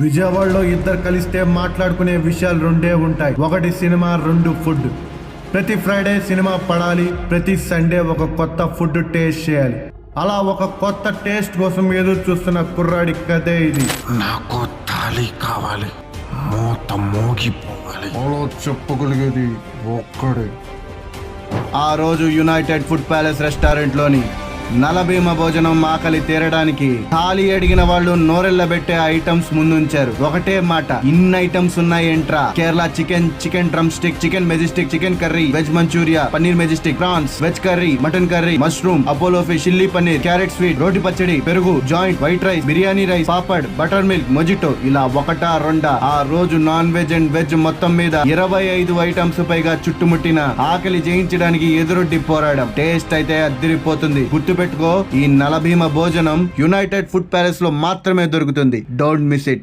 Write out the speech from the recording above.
విజయవాడలో ఇద్దరు కలిస్తే మాట్లాడుకునే విషయాలు రెండే ఉంటాయి. ఒకటి సినిమా, రెండు ఫుడ్. ప్రతి ఫ్రైడే సినిమా పడాలి, ప్రతి సండే ఒక కొత్త ఫుడ్ టేస్ట్ చేయాలి. అలా ఒక కొత్త టేస్ట్ కోసం ఎదురు చూస్తున్న కుర్రాడి కథే ఇది. నాకు తాళి కావాలి, మూత మోగిపోవాలి. అలా చెప్పగలిగేది ఒక్కడే. ఆ రోజు యునైటెడ్ ఫుడ్ ప్యాలెస్ రెస్టారెంట్ లోని నలభీమ భోజనం ఆకలి తీరడానికి థాలి అడిగిన వాళ్ళు నోరెళ్ళబెట్టే ఐటమ్స్ ముందుంచారు. ఒకటే మాట, ఇన్ని ఐటమ్స్ ఉన్నాయేంట్రా? Kerala chicken, chicken drumstick, chicken majestic, chicken curry, veg manchurian, paneer majestic, prawns, veg curry, mutton curry, mushroom, Apollo fish, chilli paneer, carrot sweet, రోటి పచ్చడి, పెరుగు, joint, white rice, biryani rice, papad, butter milk, mojito, ఇలా ఒకటా రెండా ఆ రోజు నాన్ వెజ్ అండ్ వెజ్ మొత్తం మీద 25 ఐటమ్స్ పైగా చుట్టుముట్టిన ఆకలి జయించడానికి ఎదురొడ్డి పోరాడం. టేస్ట్ అయితే అదిరిపోతుంది. గుర్తుపెట్టుకో, ఈ నలభీమ భోజనం యునైటెడ్ ఫుడ్ ప్యాలెస్ లో మాత్రమే దొరుకుతుంది. Don't miss it.